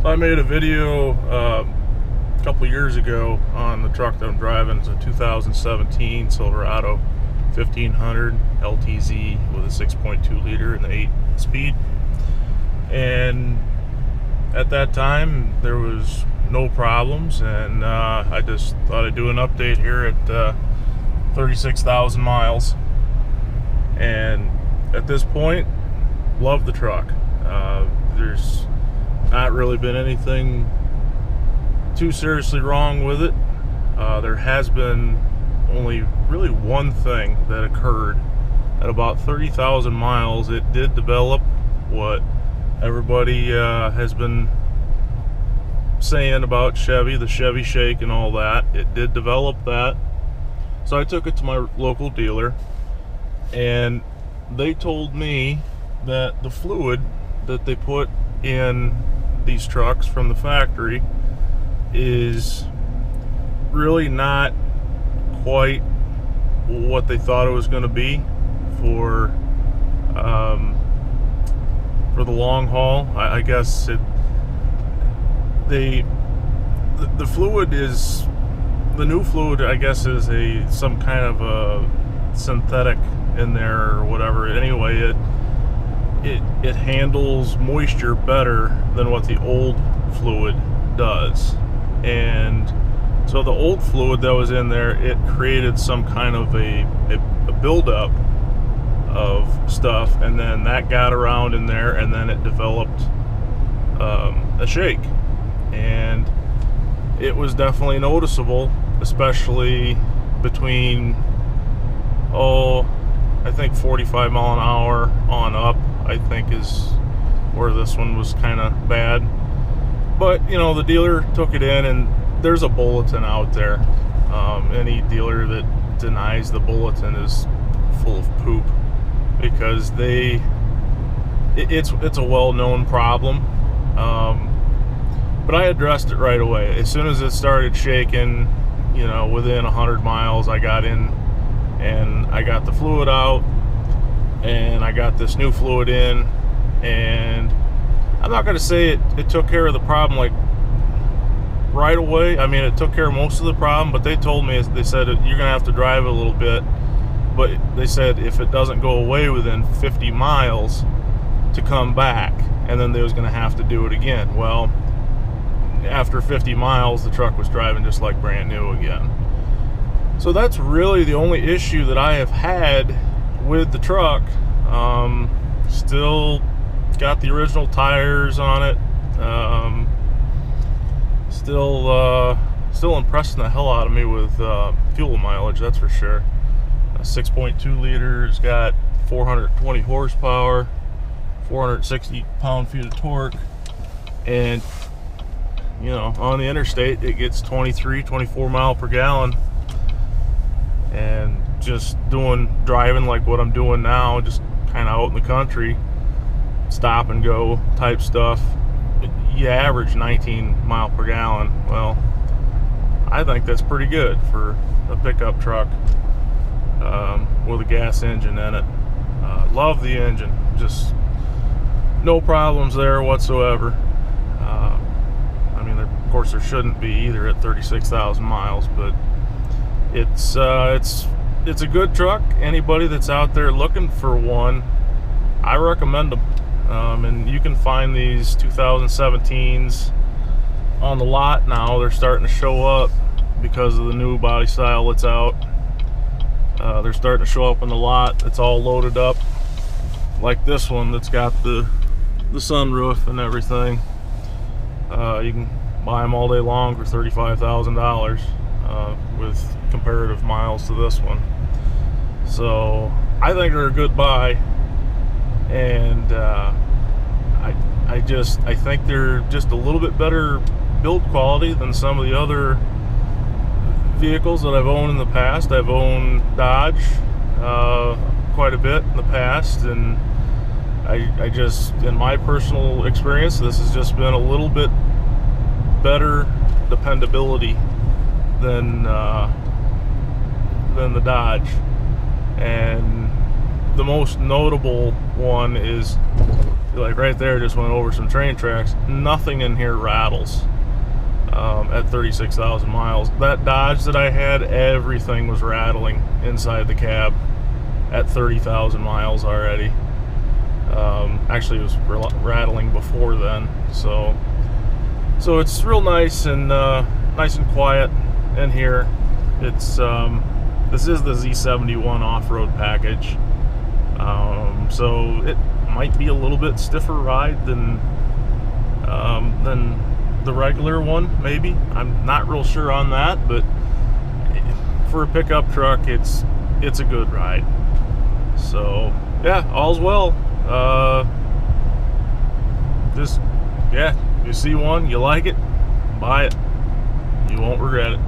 I made a video a couple years ago on the truck that I'm driving. It's a 2017 Silverado 1500 LTZ with a 6.2 liter and the 8-speed. And at that time, there was no problems, and I just thought I'd do an update here at 36,000 miles. And at this point, love the truck. There's not really been anything too seriously wrong with it. There has been only really one thing that occurred. At about 30,000 miles, it did develop what everybody has been saying about Chevy, the Chevy Shake and all that. It did develop that. So I took it to my local dealer, and they told me that the fluid that they put in these trucks from the factory is really not quite what they thought it was going to be for the long haul. I guess the fluid is, the new fluid I guess is some kind of a synthetic in there or whatever. Anyway, it handles moisture better than what the old fluid does. And so the old fluid that was in there, it created some kind of a buildup of stuff, and then that got around in there, and then it developed a shake. And it was definitely noticeable, especially between I think 45 mile an hour on up, I think is where this one was kind of bad. But you know, the dealer took it in, and there's a bulletin out there. Any dealer that denies the bulletin is full of poop, because it's a well-known problem. But I addressed it right away. As soon as it started shaking, you know, within 100 miles, I got in and I got the fluid out, and I got this new fluid in, and I'm not going to say it took care of the problem like right away. I mean, it took care of most of the problem, but they told me, they said you're going to have to drive it a little bit, but they said if it doesn't go away within 50 miles to come back, and then they was going to have to do it again. Well, after 50 miles, the truck was driving just like brand new again. So that's really the only issue that I have had with the truck. Still got the original tires on it. Still impressing the hell out of me with fuel mileage, that's for sure. A 6.2 liter, it's got 420 horsepower, 460 pound-feet of torque, and you know, on the interstate it gets 24 mile per gallon. And just driving like what I'm doing now, just kind of out in the country, stop and go type stuff, you average 19 mile per gallon. Well, I think that's pretty good for a pickup truck with a gas engine in it. Love the engine, just no problems there whatsoever. I mean, of course there shouldn't be either at 36,000 miles, but it's a good truck. Anybody that's out there looking for one, I recommend them. And you can find these 2017s on the lot now. They're starting to show up because of the new body style that's out. They're starting to show up in the lot. It's all loaded up like this one that's got the sunroof and everything. You can buy them all day long for $35,000 with comparative miles to this one. So I think they're a good buy, and I think they're just a little bit better build quality than some of the other vehicles that I've owned in the past. I've owned Dodge quite a bit in the past, and I just, in my personal experience, this has just been a little bit better dependability than the Dodge. And the most notable one is like right there, just went over some train tracks. Nothing in here rattles at 36,000 miles. That Dodge that I had, everything was rattling inside the cab at 30,000 miles already. Actually, it was rattling before then. So it's real nice and quiet in here. It's this is the Z71 off-road package, so it might be a little bit stiffer ride than the regular one, maybe. I'm not real sure on that, but for a pickup truck, it's a good ride. So yeah, all's well. Just, yeah, you see one, you like it, buy it. You won't regret it.